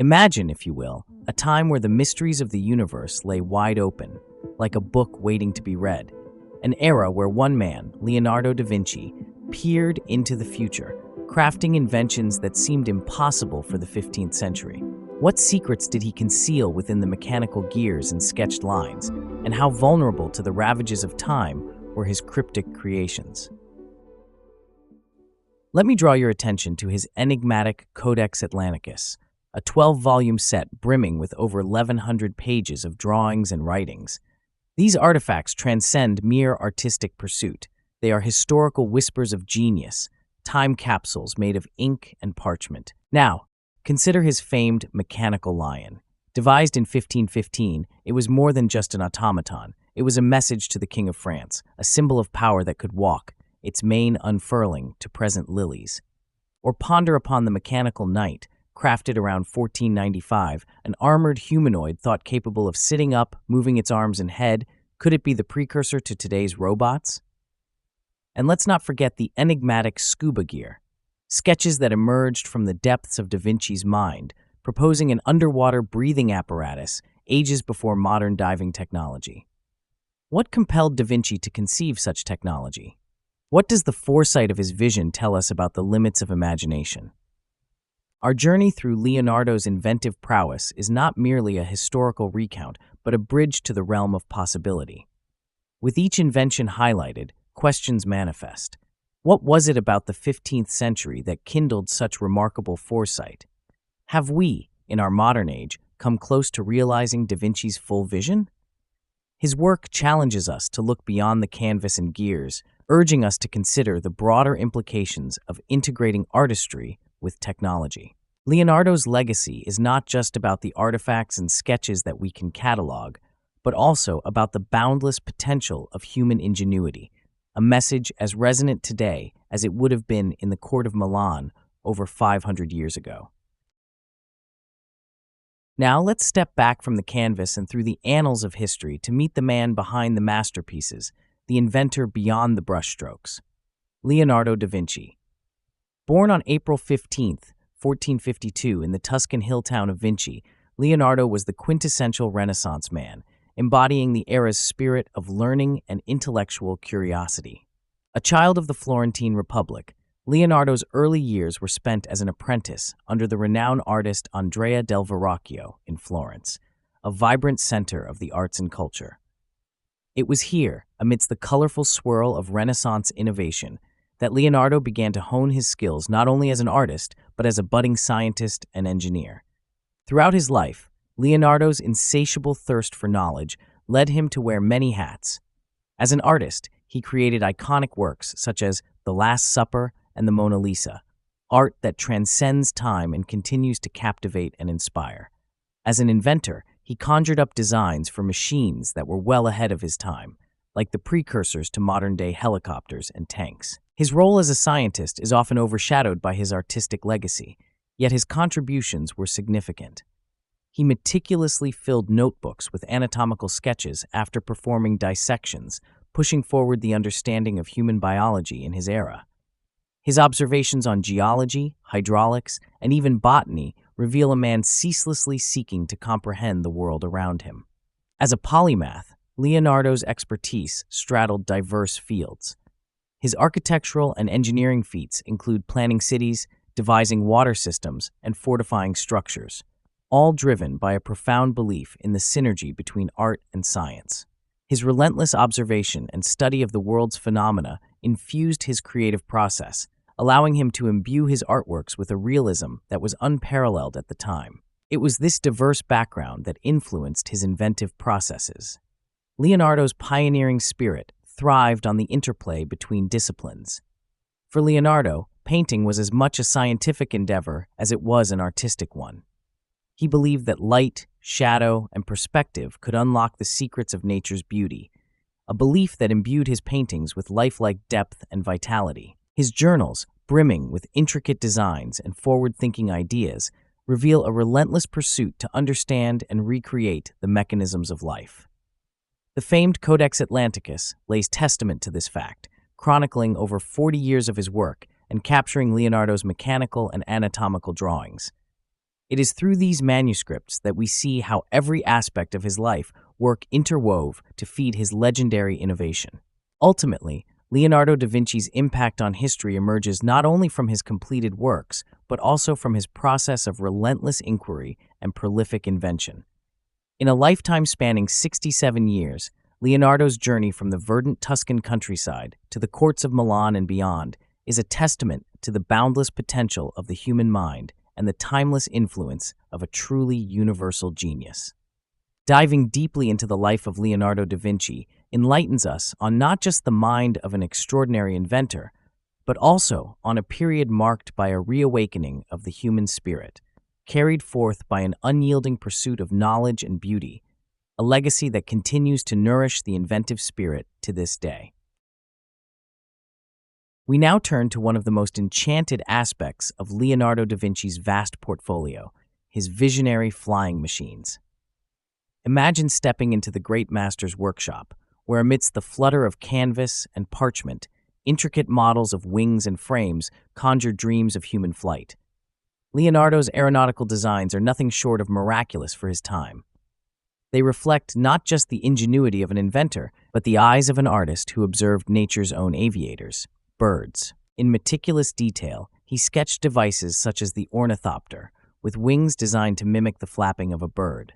Imagine, if you will, a time where the mysteries of the universe lay wide open, like a book waiting to be read. An era where one man, Leonardo da Vinci, peered into the future, crafting inventions that seemed impossible for the 15th century. What secrets did he conceal within the mechanical gears and sketched lines, and how vulnerable to the ravages of time were his cryptic creations? Let me draw your attention to his enigmatic Codex Atlanticus, a 12-volume set brimming with over 1,100 pages of drawings and writings. These artifacts transcend mere artistic pursuit. They are historical whispers of genius, time capsules made of ink and parchment. Now, consider his famed mechanical lion. Devised in 1515, it was more than just an automaton. It was a message to the King of France, a symbol of power that could walk, its mane unfurling to present lilies. Or ponder upon the mechanical knight, crafted around 1495, an armored humanoid thought capable of sitting up, moving its arms and head. Could it be the precursor to today's robots? And let's not forget the enigmatic scuba gear, sketches that emerged from the depths of Da Vinci's mind, proposing an underwater breathing apparatus ages before modern diving technology. What compelled Da Vinci to conceive such technology? What does the foresight of his vision tell us about the limits of imagination? Our journey through Leonardo's inventive prowess is not merely a historical recount, but a bridge to the realm of possibility. With each invention highlighted, questions manifest. What was it about the 15th century that kindled such remarkable foresight? Have we, in our modern age, come close to realizing Da Vinci's full vision? His work challenges us to look beyond the canvas and gears, urging us to consider the broader implications of integrating artistry with technology. Leonardo's legacy is not just about the artifacts and sketches that we can catalog, but also about the boundless potential of human ingenuity, a message as resonant today as it would have been in the court of Milan over 500 years ago. Now let's step back from the canvas and through the annals of history to meet the man behind the masterpieces, the inventor beyond the brushstrokes, Leonardo da Vinci. Born on April 15th, 1452, in the Tuscan hill town of Vinci, Leonardo was the quintessential Renaissance man, embodying the era's spirit of learning and intellectual curiosity. A child of the Florentine Republic, Leonardo's early years were spent as an apprentice under the renowned artist Andrea del Verrocchio in Florence, a vibrant center of the arts and culture. It was here, amidst the colorful swirl of Renaissance innovation, that Leonardo began to hone his skills not only as an artist, but as a budding scientist and engineer. Throughout his life, Leonardo's insatiable thirst for knowledge led him to wear many hats. As an artist, he created iconic works such as The Last Supper and the Mona Lisa, art that transcends time and continues to captivate and inspire. As an inventor, he conjured up designs for machines that were well ahead of his time, like the precursors to modern-day helicopters and tanks. His role as a scientist is often overshadowed by his artistic legacy, yet his contributions were significant. He meticulously filled notebooks with anatomical sketches after performing dissections, pushing forward the understanding of human biology in his era. His observations on geology, hydraulics, and even botany reveal a man ceaselessly seeking to comprehend the world around him. As a polymath, Leonardo's expertise straddled diverse fields. His architectural and engineering feats include planning cities, devising water systems, and fortifying structures, all driven by a profound belief in the synergy between art and science. His relentless observation and study of the world's phenomena infused his creative process, allowing him to imbue his artworks with a realism that was unparalleled at the time. It was this diverse background that influenced his inventive processes. Leonardo's pioneering spirit thrived on the interplay between disciplines. For Leonardo, painting was as much a scientific endeavor as it was an artistic one. He believed that light, shadow, and perspective could unlock the secrets of nature's beauty, a belief that imbued his paintings with lifelike depth and vitality. His journals, brimming with intricate designs and forward-thinking ideas, reveal a relentless pursuit to understand and recreate the mechanisms of life. The famed Codex Atlanticus lays testament to this fact, chronicling over 40 years of his work and capturing Leonardo's mechanical and anatomical drawings. It is through these manuscripts that we see how every aspect of his life work interwove to feed his legendary innovation. Ultimately, Leonardo da Vinci's impact on history emerges not only from his completed works, but also from his process of relentless inquiry and prolific invention. In a lifetime spanning 67 years, Leonardo's journey from the verdant Tuscan countryside to the courts of Milan and beyond is a testament to the boundless potential of the human mind and the timeless influence of a truly universal genius. Diving deeply into the life of Leonardo da Vinci enlightens us on not just the mind of an extraordinary inventor, but also on a period marked by a reawakening of the human spirit, carried forth by an unyielding pursuit of knowledge and beauty, a legacy that continues to nourish the inventive spirit to this day. We now turn to one of the most enchanted aspects of Leonardo da Vinci's vast portfolio, his visionary flying machines. Imagine stepping into the great master's workshop, where amidst the flutter of canvas and parchment, intricate models of wings and frames conjure dreams of human flight. Leonardo's aeronautical designs are nothing short of miraculous for his time. They reflect not just the ingenuity of an inventor, but the eyes of an artist who observed nature's own aviators, birds. In meticulous detail, he sketched devices such as the ornithopter, with wings designed to mimic the flapping of a bird.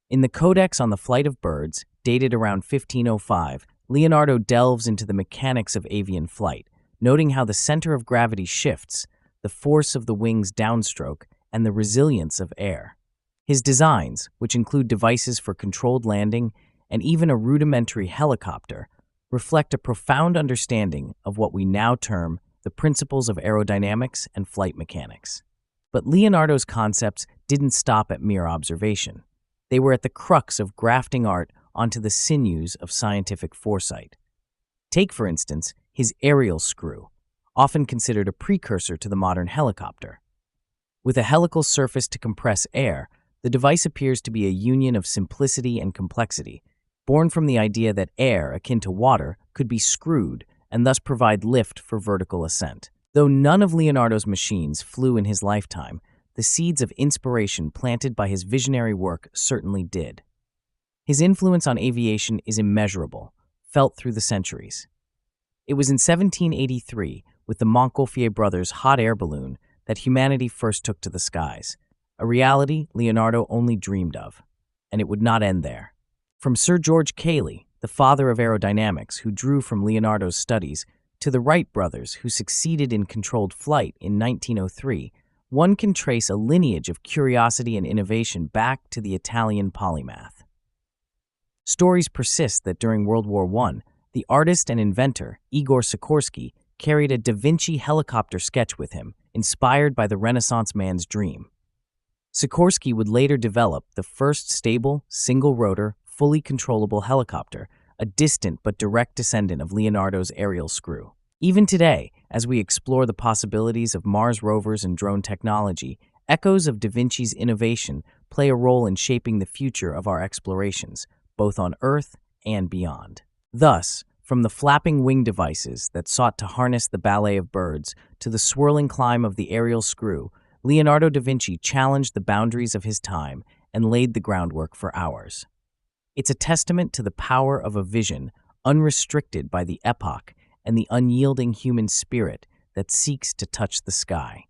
In the Codex on the Flight of Birds, dated around 1505, Leonardo delves into the mechanics of avian flight, noting how the center of gravity shifts, the force of the wing's downstroke, and the resilience of air. His designs, which include devices for controlled landing and even a rudimentary helicopter, reflect a profound understanding of what we now term the principles of aerodynamics and flight mechanics. But Leonardo's concepts didn't stop at mere observation. They were at the crux of grafting art onto the sinews of scientific foresight. Take, for instance, his aerial screw, often considered a precursor to the modern helicopter. With a helical surface to compress air, the device appears to be a union of simplicity and complexity, born from the idea that air, akin to water, could be screwed and thus provide lift for vertical ascent. Though none of Leonardo's machines flew in his lifetime, the seeds of inspiration planted by his visionary work certainly did. His influence on aviation is immeasurable, felt through the centuries. It was in 1783, with the Montgolfier brothers' hot air balloon, that humanity first took to the skies, a reality Leonardo only dreamed of. And it would not end there. From Sir George Cayley, the father of aerodynamics, who drew from Leonardo's studies, to the Wright brothers, who succeeded in controlled flight in 1903, one can trace a lineage of curiosity and innovation back to the Italian polymath. Stories persist that during World War I, the artist and inventor, Igor Sikorsky, carried a Da Vinci helicopter sketch with him, inspired by the Renaissance man's dream. Sikorsky would later develop the first stable, single-rotor, fully controllable helicopter, a distant but direct descendant of Leonardo's aerial screw. Even today, as we explore the possibilities of Mars rovers and drone technology, echoes of Da Vinci's innovation play a role in shaping the future of our explorations, both on Earth and beyond. Thus, from the flapping wing devices that sought to harness the ballet of birds to the swirling climb of the aerial screw, Leonardo da Vinci challenged the boundaries of his time and laid the groundwork for ours. It's a testament to the power of a vision unrestricted by the epoch and the unyielding human spirit that seeks to touch the sky.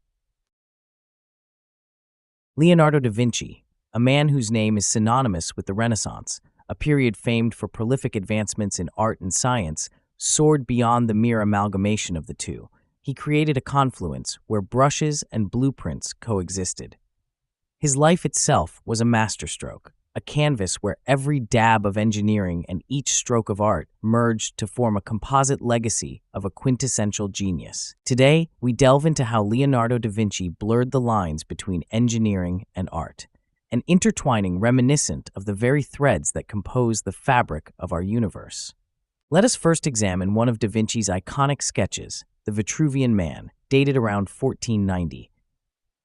Leonardo da Vinci, a man whose name is synonymous with the Renaissance, a period famed for prolific advancements in art and science, soared beyond the mere amalgamation of the two. He created a confluence where brushes and blueprints coexisted. His life itself was a masterstroke, a canvas where every dab of engineering and each stroke of art merged to form a composite legacy of a quintessential genius. Today, we delve into how Leonardo da Vinci blurred the lines between engineering and art, an intertwining reminiscent of the very threads that compose the fabric of our universe. Let us first examine one of da Vinci's iconic sketches, the Vitruvian Man, dated around 1490.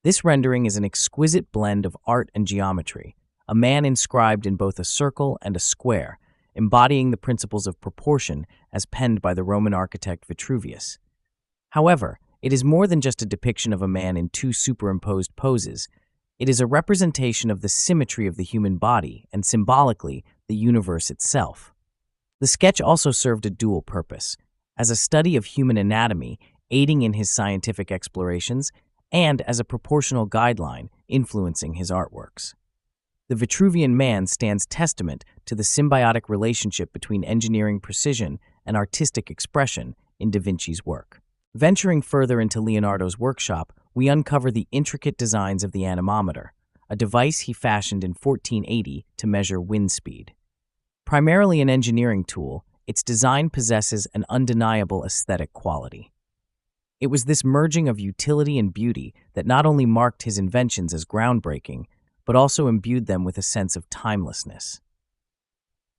This rendering is an exquisite blend of art and geometry, a man inscribed in both a circle and a square, embodying the principles of proportion as penned by the Roman architect Vitruvius. However, it is more than just a depiction of a man in two superimposed poses. It is a representation of the symmetry of the human body and, symbolically, the universe itself. The sketch also served a dual purpose, as a study of human anatomy, aiding in his scientific explorations, and as a proportional guideline influencing his artworks. The Vitruvian Man stands testament to the symbiotic relationship between engineering precision and artistic expression in Da Vinci's work. Venturing further into Leonardo's workshop, we uncover the intricate designs of the anemometer, a device he fashioned in 1480 to measure wind speed. Primarily an engineering tool, its design possesses an undeniable aesthetic quality. It was this merging of utility and beauty that not only marked his inventions as groundbreaking, but also imbued them with a sense of timelessness.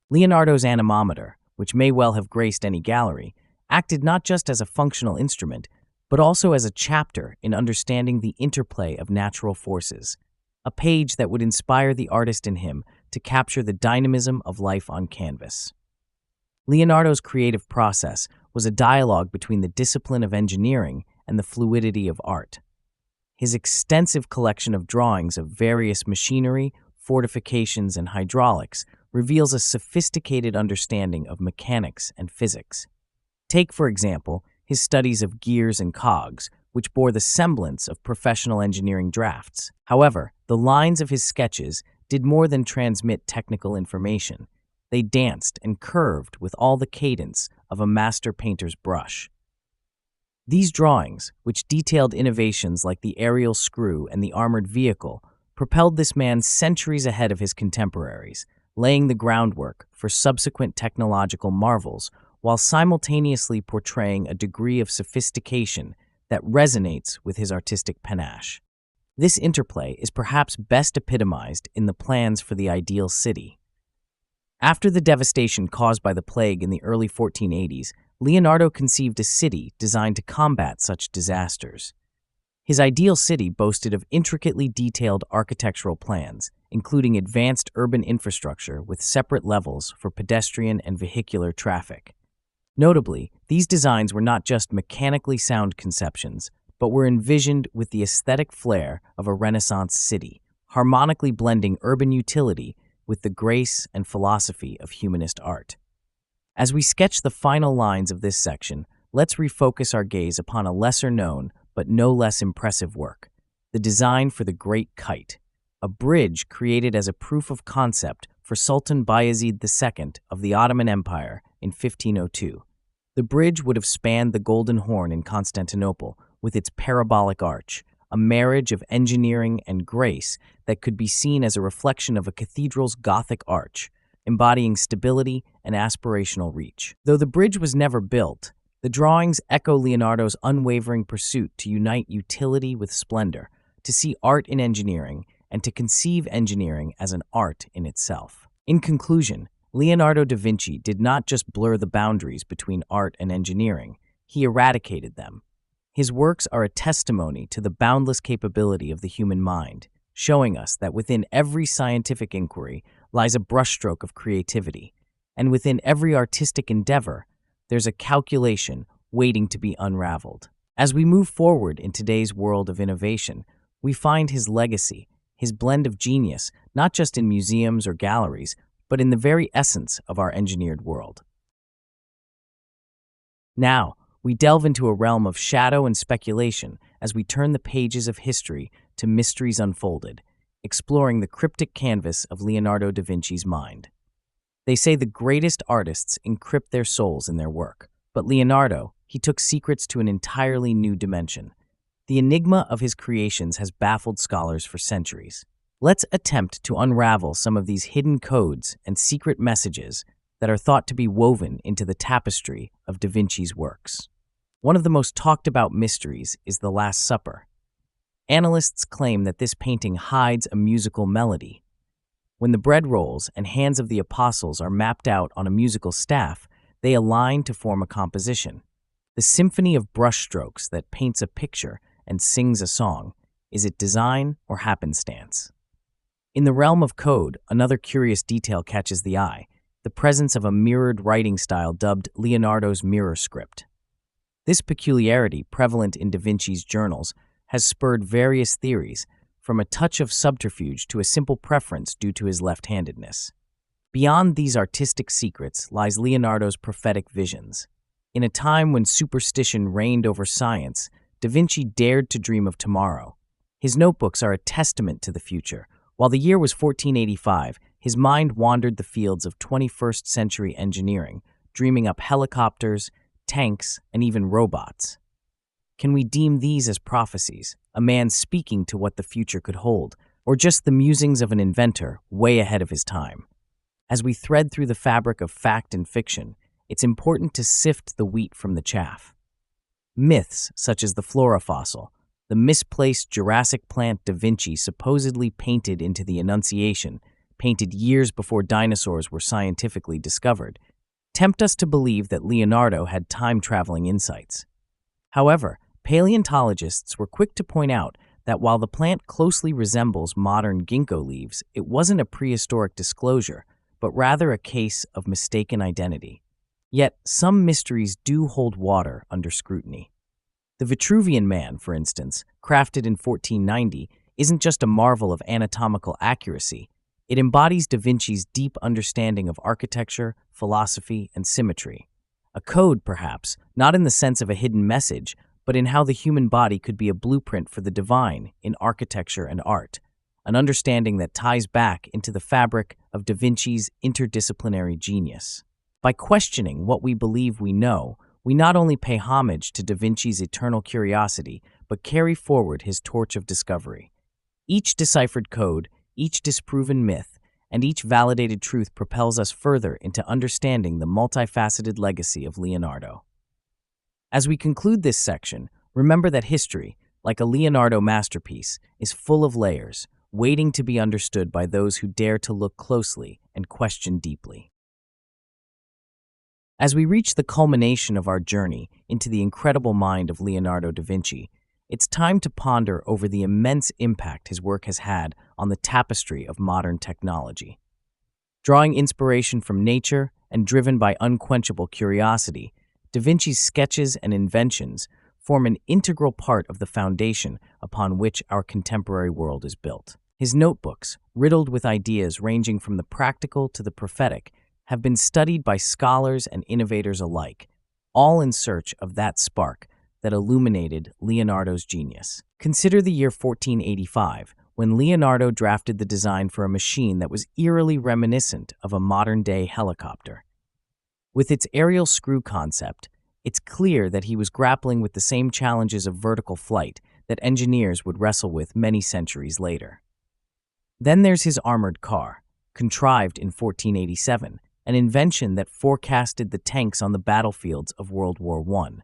Leonardo's anemometer, which may well have graced any gallery, acted not just as a functional instrument, but also as a chapter in understanding the interplay of natural forces, a page that would inspire the artist in him to capture the dynamism of life on canvas. Leonardo's creative process was a dialogue between the discipline of engineering and the fluidity of art. His extensive collection of drawings of various machinery, fortifications, and hydraulics reveals a sophisticated understanding of mechanics and physics. Take, for example, his studies of gears and cogs, which bore the semblance of professional engineering drafts. However, the lines of his sketches did more than transmit technical information. They danced and curved with all the cadence of a master painter's brush. These drawings, which detailed innovations like the aerial screw and the armored vehicle, propelled this man centuries ahead of his contemporaries, laying the groundwork for subsequent technological marvels while simultaneously portraying a degree of sophistication that resonates with his artistic panache. This interplay is perhaps best epitomized in the plans for the ideal city. After the devastation caused by the plague in the early 1480s, Leonardo conceived a city designed to combat such disasters. His ideal city boasted of intricately detailed architectural plans, including advanced urban infrastructure with separate levels for pedestrian and vehicular traffic. Notably, these designs were not just mechanically sound conceptions, but were envisioned with the aesthetic flair of a Renaissance city, harmonically blending urban utility with the grace and philosophy of humanist art. As we sketch the final lines of this section, let's refocus our gaze upon a lesser-known but no less impressive work, the design for the Great Kite, a bridge created as a proof of concept for Sultan Bayezid II of the Ottoman Empire in 1502. The bridge would have spanned the Golden Horn in Constantinople with its parabolic arch, a marriage of engineering and grace that could be seen as a reflection of a cathedral's Gothic arch, embodying stability and aspirational reach. Though the bridge was never built, the drawings echo Leonardo's unwavering pursuit to unite utility with splendor, to see art in engineering, and to conceive engineering as an art in itself. In conclusion, Leonardo da Vinci did not just blur the boundaries between art and engineering, he eradicated them. His works are a testimony to the boundless capability of the human mind, showing us that within every scientific inquiry lies a brushstroke of creativity, and within every artistic endeavor, there's a calculation waiting to be unraveled. As we move forward in today's world of innovation, we find his legacy, his blend of genius, not just in museums or galleries, but in the very essence of our engineered world. Now, we delve into a realm of shadow and speculation as we turn the pages of history to mysteries unfolded, exploring the cryptic canvas of Leonardo da Vinci's mind. They say the greatest artists encrypt their souls in their work, but Leonardo, he took secrets to an entirely new dimension. The enigma of his creations has baffled scholars for centuries. Let's attempt to unravel some of these hidden codes and secret messages that are thought to be woven into the tapestry of Da Vinci's works. One of the most talked about mysteries is the Last Supper. Analysts claim that this painting hides a musical melody. When the bread rolls and hands of the apostles are mapped out on a musical staff, they align to form a composition. The symphony of brushstrokes that paints a picture and sings a song. Is it design or happenstance? In the realm of code, another curious detail catches the eye, the presence of a mirrored writing style dubbed Leonardo's mirror script. This peculiarity, prevalent in Da Vinci's journals, has spurred various theories, from a touch of subterfuge to a simple preference due to his left-handedness. Beyond these artistic secrets lies Leonardo's prophetic visions. In a time when superstition reigned over science, Da Vinci dared to dream of tomorrow. His notebooks are a testament to the future. While the year was 1485, his mind wandered the fields of 21st century engineering, dreaming up helicopters, tanks, and even robots. Can we deem these as prophecies, a man speaking to what the future could hold, or just the musings of an inventor way ahead of his time? As we thread through the fabric of fact and fiction, it's important to sift the wheat from the chaff. Myths such as the flora fossil, the misplaced Jurassic plant Da Vinci supposedly painted into the Annunciation, painted years before dinosaurs were scientifically discovered, tempt us to believe that Leonardo had time-traveling insights. However, paleontologists were quick to point out that while the plant closely resembles modern ginkgo leaves, it wasn't a prehistoric disclosure, but rather a case of mistaken identity. Yet, some mysteries do hold water under scrutiny. The Vitruvian Man, for instance, crafted in 1490, isn't just a marvel of anatomical accuracy. It embodies Da Vinci's deep understanding of architecture, philosophy, and symmetry. A code, perhaps, not in the sense of a hidden message, but in how the human body could be a blueprint for the divine in architecture and art, an understanding that ties back into the fabric of Da Vinci's interdisciplinary genius. By questioning what we believe we know, we not only pay homage to Da Vinci's eternal curiosity, but carry forward his torch of discovery. Each deciphered code, each disproven myth, and each validated truth propels us further into understanding the multifaceted legacy of Leonardo. As we conclude this section, remember that history, like a Leonardo masterpiece, is full of layers, waiting to be understood by those who dare to look closely and question deeply. As we reach the culmination of our journey into the incredible mind of Leonardo da Vinci, it's time to ponder over the immense impact his work has had on the tapestry of modern technology. Drawing inspiration from nature and driven by unquenchable curiosity, Da Vinci's sketches and inventions form an integral part of the foundation upon which our contemporary world is built. His notebooks, riddled with ideas ranging from the practical to the prophetic, have been studied by scholars and innovators alike, all in search of that spark that illuminated Leonardo's genius. Consider the year 1485, when Leonardo drafted the design for a machine that was eerily reminiscent of a modern-day helicopter. With its aerial screw concept, it's clear that he was grappling with the same challenges of vertical flight that engineers would wrestle with many centuries later. Then there's his armored car, contrived in 1487, an invention that forecasted the tanks on the battlefields of World War I.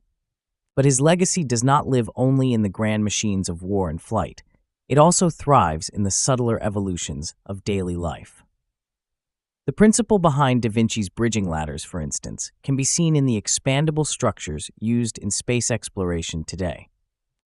But his legacy does not live only in the grand machines of war and flight. It also thrives in the subtler evolutions of daily life. The principle behind Da Vinci's bridging ladders, for instance, can be seen in the expandable structures used in space exploration today.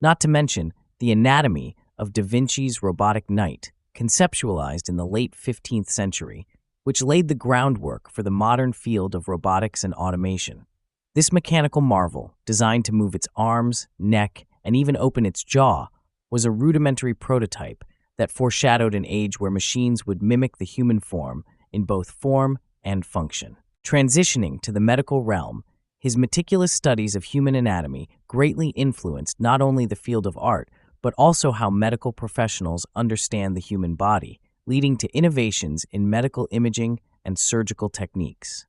Not to mention the anatomy of Da Vinci's robotic knight, conceptualized in the late 15th century, which laid the groundwork for the modern field of robotics and automation. This mechanical marvel, designed to move its arms, neck, and even open its jaw, was a rudimentary prototype that foreshadowed an age where machines would mimic the human form in both form and function. Transitioning to the medical realm, his meticulous studies of human anatomy greatly influenced not only the field of art, but also how medical professionals understand the human body, leading to innovations in medical imaging and surgical techniques.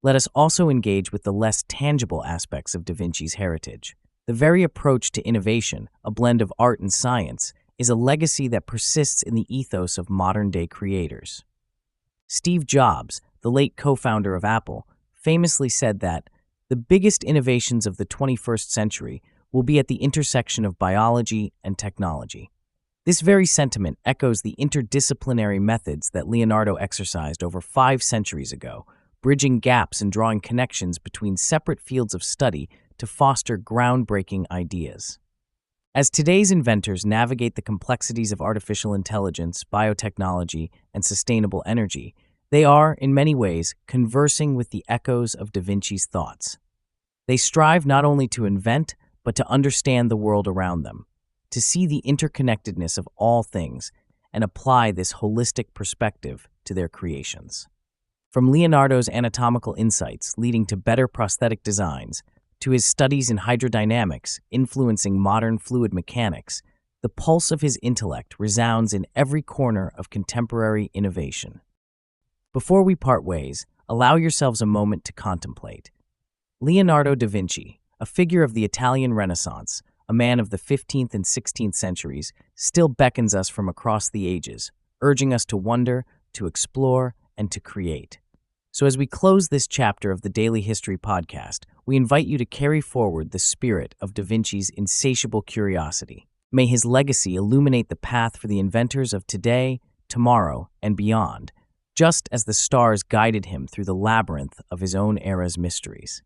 Let us also engage with the less tangible aspects of Da Vinci's heritage. The very approach to innovation, a blend of art and science, is a legacy that persists in the ethos of modern-day creators. Steve Jobs, the late co-founder of Apple, famously said that the biggest innovations of the 21st century will be at the intersection of biology and technology. This very sentiment echoes the interdisciplinary methods that Leonardo exercised over 5 centuries ago, bridging gaps and drawing connections between separate fields of study to foster groundbreaking ideas. As today's inventors navigate the complexities of artificial intelligence, biotechnology, and sustainable energy, they are, in many ways, conversing with the echoes of Da Vinci's thoughts. They strive not only to invent, but to understand the world around them. to see the interconnectedness of all things and apply this holistic perspective to their creations. From Leonardo's anatomical insights leading to better prosthetic designs, to his studies in hydrodynamics influencing modern fluid mechanics, the pulse of his intellect resounds in every corner of contemporary innovation. Before we part ways, allow yourselves a moment to contemplate. Leonardo da Vinci, a figure of the Italian Renaissance, a man of the 15th and 16th centuries, still beckons us from across the ages, urging us to wonder, to explore, and to create. So as we close this chapter of the Daily History Podcast, we invite you to carry forward the spirit of Da Vinci's insatiable curiosity. May his legacy illuminate the path for the inventors of today, tomorrow, and beyond, just as the stars guided him through the labyrinth of his own era's mysteries.